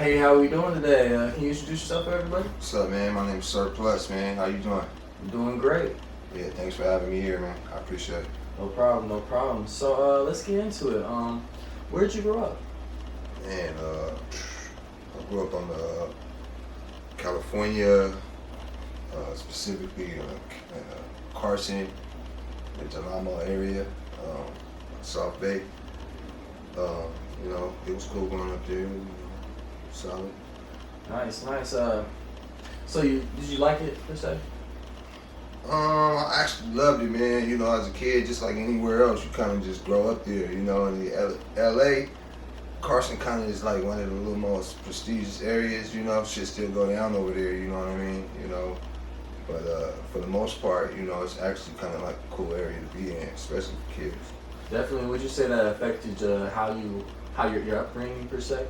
Hey, how we doing today? Can you introduce yourself to everybody? What's up, man? My name's Surplus, man. How you doing? I'm doing great. Yeah, thanks for having me here, man. I appreciate it. No problem, no problem. So let's get into it. Where'd you grow up? Man, I grew up on the California, specifically in Carson, the Delamo area, South Bay. It was cool growing up there. Solid. Nice, nice. So did you like it per se? I actually loved it, man. As a kid, just like anywhere else, you kind of just grow up there. In the LA, Carson kind of is like one of the little most prestigious areas. Shit still go down over there. You know what I mean? But for the most part, it's actually kind of like a cool area to be in, especially for kids. Definitely. Would you say that affected how your upbringing per se?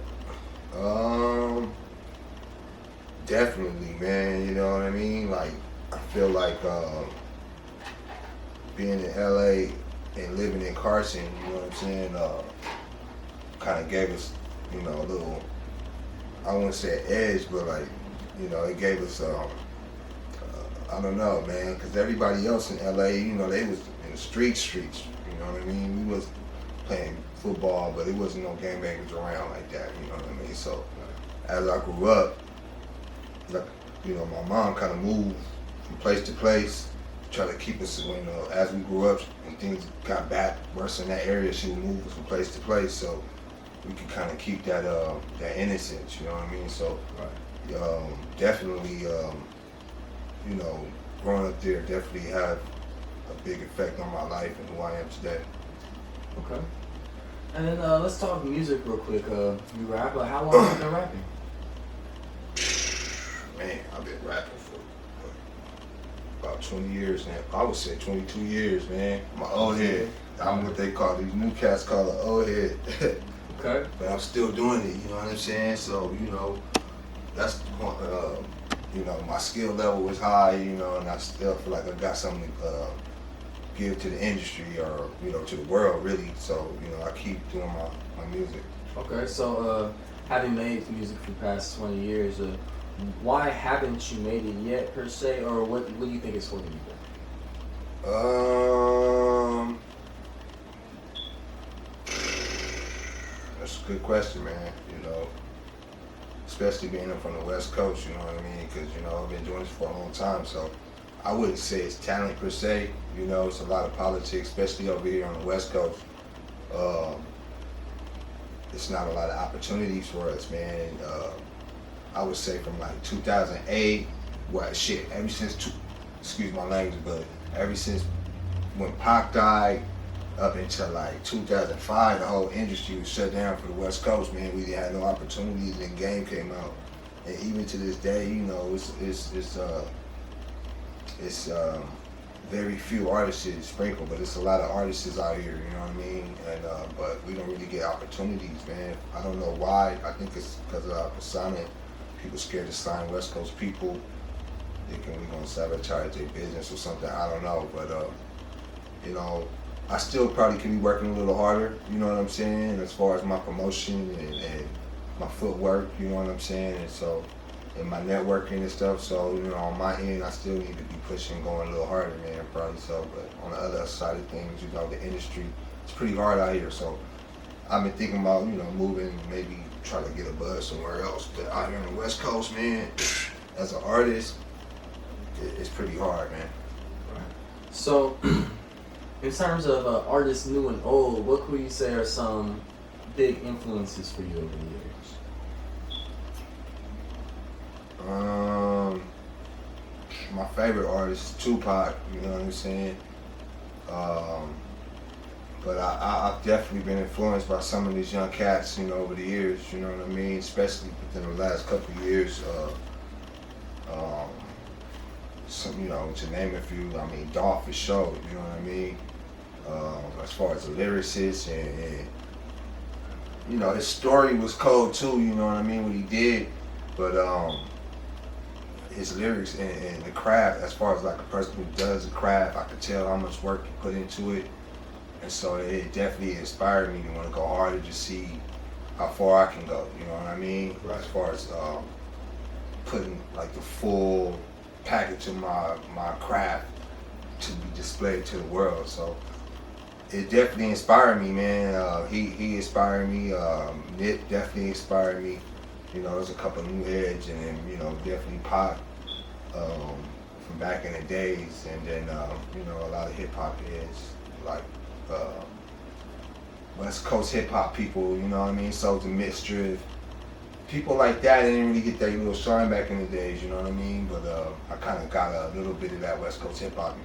Definitely, man. You know what I mean? Like, I feel like being in LA and living in Carson, you know what I'm saying, kind of gave us, a little, I wouldn't say an edge, but like, it gave us, I don't know, man, because everybody else in LA, they was in the streets, you know what I mean? We was playing football, but it wasn't no game bangers around like that, you know what I mean? So as I grew up, like, my mom kind of moved from place to place, try to keep us, as we grew up and things got bad, worse in that area, she would move us from place to place, so we could kind of keep that innocence, you know what I mean? So, definitely, growing up there definitely had a big effect on my life and who I am today. Okay. And then let's talk music real quick. You rap. How long have you been rapping? Man, I've been rapping for about 20 years now. I would say 22 years, man. I'm an old head. I'm what they call, these new cats call an old head. Okay. But I'm still doing it, you know what I'm saying? So, that's, my skill level is high, and I still feel like I got something to give to the industry or, to the world, really. So, I keep doing my music. Okay, so having made music for the past 20 years, why haven't you made it yet per se, or what do you think it's holding you back? That's a good question, man. Especially being from the West Coast, you know what I mean? Because I've been doing this for a long time, so I wouldn't say it's talent per se. It's a lot of politics, especially over here on the West Coast. It's not a lot of opportunities for us, man. I would say from like 2008, ever since, excuse my language, but ever since when Pac died up until like 2005, the whole industry was shut down for the West Coast, man. We didn't have no opportunities, and Game came out. And even to this day, it's very few artists sprinkled, but it's a lot of artists out here, you know what I mean? And but we don't really get opportunities, man. I don't know why. I think it's because of our persona. People scared to sign West Coast people. Thinking we're gonna sabotage their business or something. I don't know, but I still probably can be working a little harder. You know what I'm saying? As far as my promotion and my footwork, you know what I'm saying? And so, and my networking and stuff. So, on my end, I still need to be pushing, going a little harder, man. Probably so. But on the other side of things, the industry, it's pretty hard out here. So, I've been thinking about, moving, maybe try to get a buzz somewhere else. But out here on the West Coast, man, as an artist, it's pretty hard, man. Right. So, in terms of artists new and old, what could you say are some big influences for you over the years? My favorite artist is Tupac, you know what I'm saying? But I've definitely been influenced by some of these young cats, over the years, you know what I mean? Especially within the last couple of years. To name a few, Dolph for sure, you know what I mean? As far as the lyricist and his story was cold too, you know what I mean, what he did. But his lyrics and the craft, as far as like a person who does the craft, I could tell how much work he put into it. And so it definitely inspired me to want to go harder to see how far I can go. You know what I mean? Right. As far as putting like the full package of my craft to be displayed to the world. So it definitely inspired me, man. He inspired me. Nip definitely inspired me. You know, there's a couple new heads, and then definitely Pac from back in the days, and then a lot of hip hop heads like West Coast hip hop people. You know what I mean? Soulja Mischief, people like that. They didn't really get their little shine back in the days. You know what I mean? But I kind of got a little bit of that West Coast hip hop.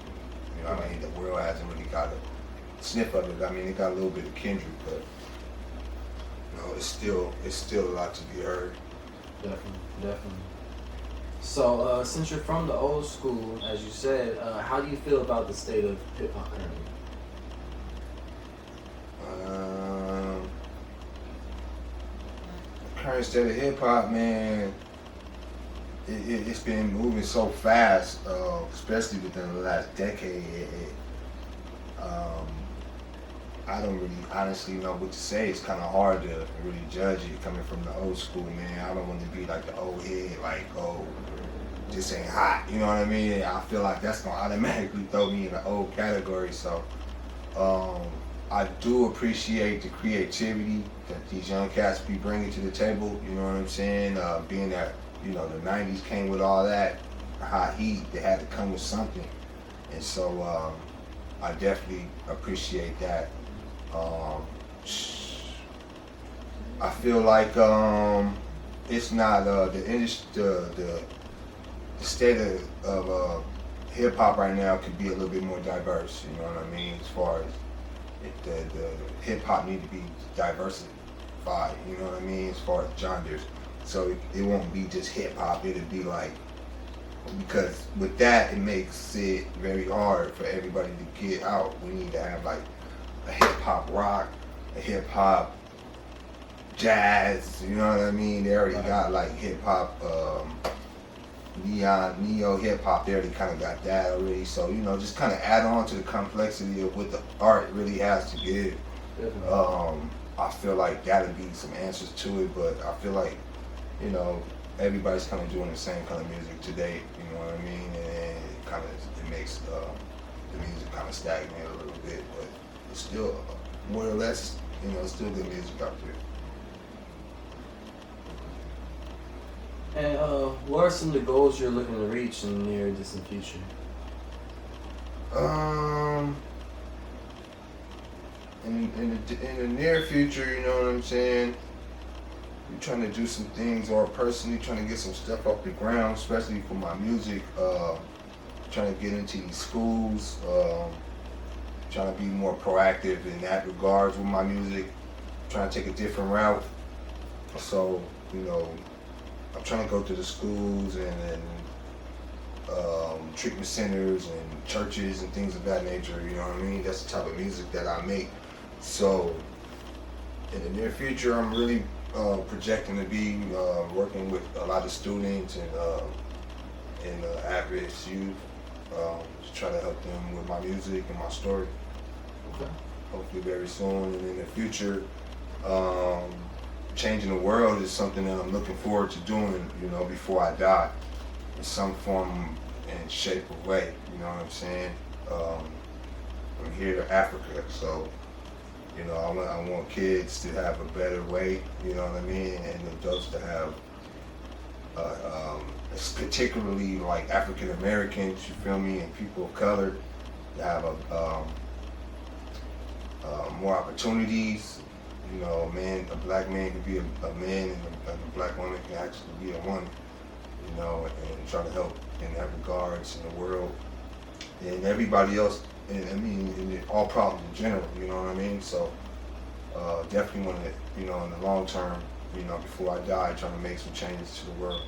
You know what I mean? The world hasn't really got a sniff of it. I mean, it got a little bit of Kendrick, but it's still a lot to be heard. Definitely. So, since you're from the old school, as you said, how do you feel about the state of hip hop currently? The current state of hip hop, man, it's been moving so fast, especially within the last decade. I don't really honestly know what to say. It's kind of hard to really judge it coming from the old school, man. I don't want to be like the old head, like, oh, this ain't hot. You know what I mean? I feel like that's going to automatically throw me in the old category. So I do appreciate the creativity that these young cats be bringing to the table. You know what I'm saying? Being that, the 90s came with all that hot heat, they had to come with something. And so I definitely appreciate that. I feel like it's not the state of hip hop right now could be a little bit more diverse. You know what I mean? As far as the hip hop need to be diversified. You know what I mean? As far as genres, so it won't be just hip hop. It'll be like, because with that it makes it very hard for everybody to get out. We need to have like a hip hop rock, a hip hop jazz, you know what I mean? They already got like hip hop, neo hip hop. They already kind of got that already. So just kind of add on to the complexity of what the art really has to give. I feel like that'll be some answers to it, but I feel like everybody's kind of doing the same kind of music today. You know what I mean? And it makes the music kind of stagnate a little bit, but it's still more or less, it's still good music out there. And what are some of the goals you're looking to reach in the near distant future? In the near future, you know what I'm saying? We're trying to do some things, or personally trying to get some stuff off the ground, especially for my music. Trying to get into these schools. Trying to be more proactive in that regards with my music. Trying to take a different route. So, I'm trying to go to the schools and treatment centers and churches and things of that nature. You know what I mean? That's the type of music that I make. So, in the near future, I'm really projecting to be working with a lot of students and at-risk youth, to try to help them with my music and my story. Okay. Hopefully very soon. And in the future, changing the world is something that I'm looking forward to doing, before I die, in some form and shape or way. You know what I'm saying? I'm here to Africa, so I want kids to have a better way. You know what I mean? And adults to have, particularly like African Americans, you feel me, and people of color, to have more opportunities. A black man can be a man, and a black woman can actually be a woman. And try to help in that regards in the world, and everybody else. And in all problems in general. You know what I mean? So definitely want to, in the long term, before I die, trying to make some changes to the world.